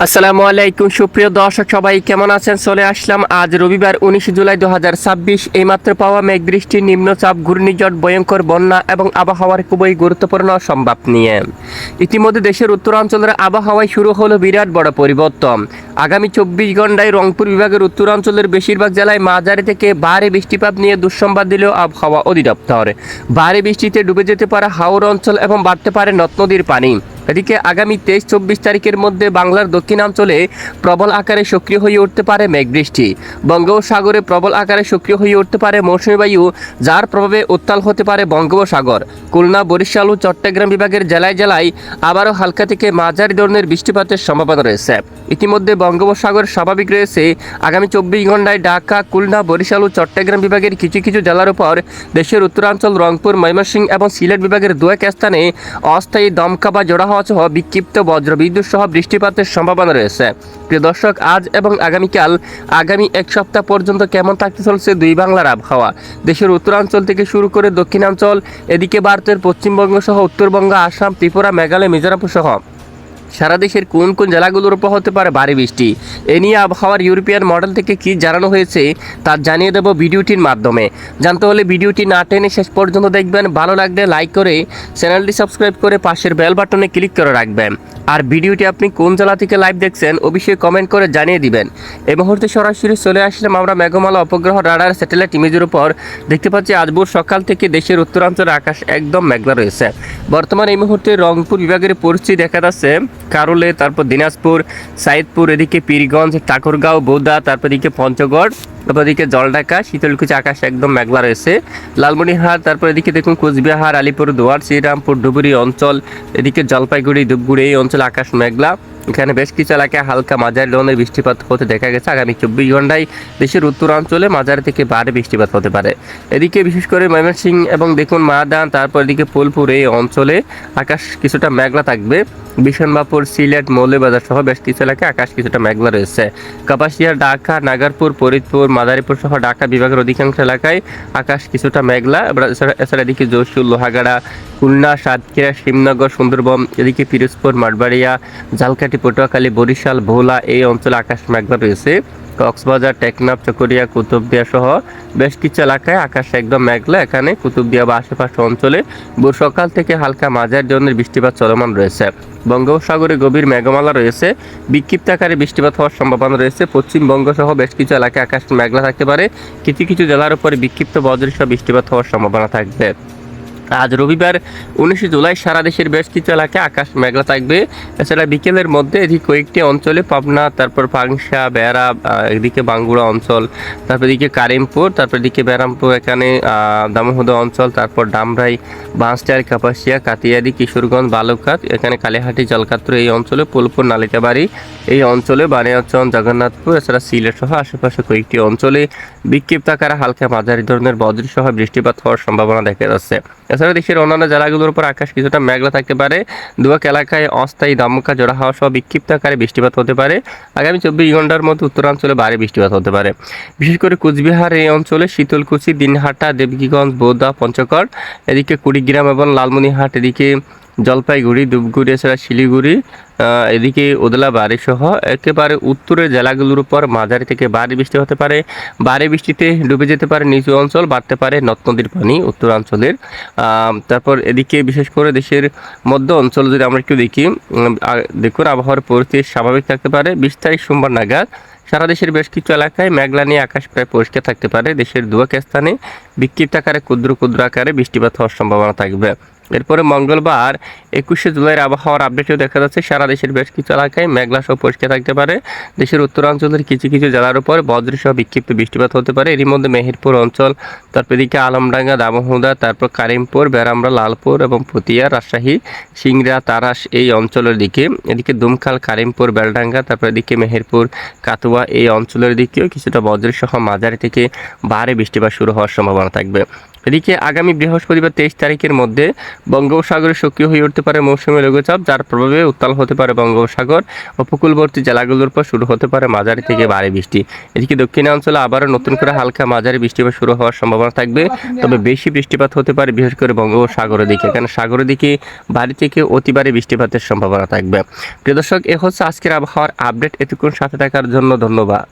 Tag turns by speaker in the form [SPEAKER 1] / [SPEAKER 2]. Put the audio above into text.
[SPEAKER 1] আসসালামু আলাইকুম সুপ্রিয় দর্শক, সবাই কেমন আছেন? চলে আসলাম আজ রবিবার 19 জুলাই 2026 এইমাত্র পাওয়া মেঘ বৃষ্টি, নিম্নচাপ, ঘূর্ণিঝড়, ভয়ঙ্কর বন্যা এবং আবহাওয়ার খুবই গুরুত্বপূর্ণ সংবাদ নিয়ে। ইতিমধ্যে দেশের উত্তরাঞ্চলের আবহাওয়ায় শুরু হলো বিরাট বড় পরিবর্তন। আগামী 24 ঘন্টায় রংপুর বিভাগের উত্তরাঞ্চলের বেশিরভাগ জেলায় মাঝারি থেকে ভারী বৃষ্টিপাত নিয়ে দুঃসংবাদ দিল আবহাওয়া অধিদপ্তর। ভারী বৃষ্টিতে ডুবে যেতে পারে হাওর অঞ্চল এবং বাড়তে পারে নদ নদীর পানি। এদিকে আগামী 23-24 তারিখের মধ্যে বাংলার দক্ষিণাঞ্চলে প্রবল আকারে সক্রিয় হয়ে উঠতে পারে মেঘবৃষ্টি। বঙ্গোপসাগরে প্রবল আকারে সক্রিয় হয়ে উঠতে পারে মৌসুমী বায়ু, যার প্রভাবে উত্তাল হতে পারে বঙ্গোপসাগর। খুলনা, বরিশাল ও চট্টগ্রাম বিভাগের জেলায় জেলায় আবারও হালকা থেকে মাঝারি ধরনের বৃষ্টিপাতের সম্ভাবনা রয়েছে। ইতিমধ্যে বঙ্গোপসাগর স্বাভাবিক রয়েছে। আগামী 24 ঘন্টায় ঢাকা, খুলনা, বরিশাল ও চট্টগ্রাম বিভাগের কিছু কিছু জেলার উপর দেশের উত্তরাঞ্চল, রংপুর, ময়মনসিংহ এবং সিলেট বিভাগের দু এক স্থানে অস্থায়ী দমকা বা জোড়া হওয়া সহ বিক্ষিপ্ত বজ্রবিদ্যুৎ সহ বৃষ্টিপাতের সম্ভাবনা রয়েছে। প্রিয় দর্শক, আজ এবং আগামীকাল আগামী এক সপ্তাহ পর্যন্ত কেমন থাকতে চলছে দুই বাংলার আবহাওয়া? দেশের উত্তরাঞ্চল থেকে শুরু করে দক্ষিণাঞ্চল, এদিকে ভারতের পশ্চিমবঙ্গ সহ উত্তরবঙ্গ, আসাম, ত্রিপুরা, মেঘালয়, মিজোরাম সহ সারা দেশের কোন কোন জেলাগুলোর উপর হতে পারে ভারী বৃষ্টি, এ নিয়ে আবহাওয়ার ইউরোপিয়ান মডেল থেকে কি জানানো হয়েছে তা জানিয়ে দেব ভিডিওটির মাধ্যমে। জানতে হলে ভিডিওটি না টেনে শেষ পর্যন্ত দেখবেন। ভালো লাগলে লাইক করে চ্যানেলটি সাবস্ক্রাইব করে পাশের বেল বাটনে ক্লিক করে রাখবেন। আর ভিডিওটি আপনি কোন জেলা থেকে লাইভ দেখছেন অবশ্যই কমেন্ট করে জানিয়ে দিবেন। এই মুহূর্তে সরাসরি চলে আসলাম আমরা মেঘমালা উপগ্রহ রাডার স্যাটেলাইট ইমেজের উপর। দেখতে পাচ্ছি আজ ভোর সকাল থেকে দেশের উত্তরাঞ্চলের আকাশ একদম মেঘলা রয়েছে। বর্তমানে এই মুহূর্তে রংপুর বিভাগের পরিস্থিতি দেখা যাচ্ছে কারুলে, তারপর দিনাজপুর, সাইদপুর, এদিকে পীরগঞ্জ, ঠাকুরগাঁও, বোদা, তারপর এদিকে পঞ্চগড়, তারপর এদিকে জলঢাকা, শীতলকুচি আকাশ একদম মেঘলা রয়েছে। লালমনিরহাট, তারপর এদিকে দেখুন কোচবিহার, আলিপুরদুয়ার, শ্রীরামপুর, ধুবুরী অঞ্চল, এদিকে জলপাইগুড়ি, ধূপগুড়ি এই অঞ্চলে আকাশ মেঘলা। এখানে বেশ কিছু এলাকায় হালকা মাঝারি ধরনের বৃষ্টিপাত হতে দেখা গেছে। আগামী 24 ঘন্টায় দেশের উত্তরাঞ্চলে মাঝারি থেকে ভারী বৃষ্টিপাত হতে পারে। এদিকে বিশেষ করে ময়মনসিংহ এবং দেখুন মাদান, তারপর এদিকে ফুলপুর এই অঞ্চলে আকাশ কিছুটা মেঘলা থাকবে। বিশনবাপুর, সিলেট, মৌলভীবাজার সহ বেশ কিছু এলাকায় আকাশ কিছুটা মেঘলা রয়েছে। কাপাসিয়া, ঢাকা, নাগারপুর, ফরিদপুর, মাদারীপুর সহ ঢাকা বিভাগের অধিকাংশ এলাকায় আকাশ কিছুটা মেঘলা। এছাড়া এদিকে যশোর, লোহাগাড়া, খুলনা, সাতক্ষীরা, শিবনগর, সুন্দরবন, এদিকে পিরোজপুর, মাঠবাড়িয়া, ঝালকাঠি, পটুয়াখালী, বরিশাল, ভোলা এই অঞ্চলে আকাশ মেঘলা রয়েছে। কক্সবাজার, টেকনাফ, চকরিয়া, কুতুবদিয়া সহ বেশ কিছু এলাকায় আকাশ একদম মেঘলা। এখানে কুতুবদিয়া বা আশেপাশে অঞ্চলে ভোর সকাল থেকে হালকা মাঝারি ধরনের বৃষ্টিপাত চলমান রয়েছে। বঙ্গোপসাগরে গভীর মেঘমালা রয়েছে। বিক্ষিপ্ত আকারে বৃষ্টিপাত হওয়ার সম্ভাবনা রয়েছে। পশ্চিমবঙ্গ সহ বেশ কিছু এলাকায় আকাশ মেঘলা থাকতে পারে। কিছু কিছু জেলার উপরে বিক্ষিপ্ত বজ্রসহ বৃষ্টিপাত হওয়ার সম্ভাবনা থাকবে। আজ রবিবার 19 জুলাই সারা দেশের বেশ কিছু এলাকায় আকাশ মেঘলা থাকবে। এছাড়া বিকেলের মধ্যে এদিকে কয়েকটি অঞ্চলে পাবনা, তারপর পাংশা, বেড়া, এদিকে বাঙ্গুড়া অঞ্চল, তারপর এদিকে কারিমপুর, তারপর এদিকে বেরামপুর, এখানে দামোহদা অঞ্চল, তারপর ডামরাই, বাঁশটার, কাপাসিয়া, কাতিয়াদি, কিশোরগঞ্জ, বালুঘাট, এখানে কালীহাটি, জলকাত্র এই অঞ্চলে, ফুলপুর, নালিতাবাড়ি এই অঞ্চলে, বানিয়াচন, জগন্নাথপুর, এছাড়া সিলেট সহ আশেপাশে কয়েকটি অঞ্চলে বিক্ষিপ্ত আকারে হালকা মাঝারি ধরনের বজ্রসহ বৃষ্টিপাত হওয়ার সম্ভাবনা দেখা যাচ্ছে। এছাড়া দেশের অন্যান্য জেলাগুলোর উপর আকাশ কিছুটা মেঘলা থাকতে পারে। দুয়াক এলাকায় অস্থায়ী দমকা জোড়া হওয়া সহ বিক্ষিপ্ত আকারে বৃষ্টিপাত হতে পারে। আগামী 24 ঘন্টার মধ্যে উত্তরাঞ্চলে ভারী বৃষ্টিপাত হতে পারে। বিশেষ করে কুচবিহার এই অঞ্চলে শীতলকুচি, দিনহাটা, দেবকীগঞ্জ, বোদা, পঞ্চগড়, এদিকে কুড়িগ্রাম এবং লালমনিরহাট, এদিকে জলপাইগুড়ি, ধূপগুড়ি, এছাড়া শিলিগুড়ি, এদিকে ওদলাবাড়ি সহ একেবারে উত্তরের জেলাগুলোর উপর মাঝারি থেকে ভারী বৃষ্টি হতে পারে। ভারী বৃষ্টিতে ডুবে যেতে পারে নিচু অঞ্চল, বাড়তে পারে নদ নদীর পানি উত্তরাঞ্চলের। তারপর এদিকে বিশেষ করে দেশের মধ্য অঞ্চল যদি আমরা একটু দেখি, দেখুন আবহাওয়ার পরিস্থিতি স্বাভাবিক থাকতে পারে। 20 তারিখ সোমবার নাগাদ সারা দেশের বেশ কিছু এলাকায় মেঘলা নিয়ে আকাশ প্রায় পরিষ্কার থাকতে পারে। দেশের দু এক স্থানে বিক্ষিপ্ত আকারে ক্ষুদ্র ক্ষুদ্র আকারে বৃষ্টিপাত হওয়ার সম্ভাবনা থাকবে। এরপরে মঙ্গলবার 21 জুলাইয়ের আবহাওয়ার আপডেটেও দেখা যাচ্ছে সারা দেশের বেশ কিছু এলাকায় মেঘলা সহ পরিষ্কার থাকতে পারে। দেশের উত্তরাঞ্চলের কিছু কিছু জেলার উপর বজ্রসহ বিক্ষিপ্ত বৃষ্টিপাত হতে পারে। এরই মধ্যে মেহেরপুর অঞ্চল, তারপর এদিকে আলমডাঙ্গা, দামোহদা, তারপর কারিমপুর, বেরামরা, লালপুর এবং পুতিয়া, রাজশাহী, সিংড়া, তারাস এই অঞ্চলের দিকে, এদিকে দুমখাল, কারিমপুর, বেলডাঙ্গা, তারপর এদিকে মেহেরপুর, কাতুয়া এই অঞ্চলের দিকেও কিছুটা বজ্রসহ মাঝারি থেকে ভারী বৃষ্টিপাত শুরু হওয়ার সম্ভাবনা থাকবে। এদিকে আগামী বৃহস্পতিবার 23 তারিখের মধ্যে বঙ্গোপসাগরে সক্রিয় হয়ে উঠতে পারে মৌসুমী লঘুচাপ, যার প্রভাবে উত্তাল হতে পারে বঙ্গোপসাগর। উপকূলবর্তী জেলাগুলোর পর শুরু হতে পারে মাঝারি থেকে ভারী বৃষ্টি। এদিকে দক্ষিণাঞ্চলে আবারও নতুন করে হালকা মাঝারি বৃষ্টিপাত শুরু হওয়ার সম্ভাবনা থাকবে, তবে বেশি বৃষ্টিপাত হতে পারে বিশেষ করে বঙ্গোপসাগরের দিকে, কারণ সাগরের দিকে ভারী থেকে অতি ভারী বৃষ্টিপাতের সম্ভাবনা থাকবে। প্রিয় দর্শক, এ হচ্ছে আজকের আবহাওয়ার আপডেট। এতক্ষণ সাথে থাকার জন্য ধন্যবাদ।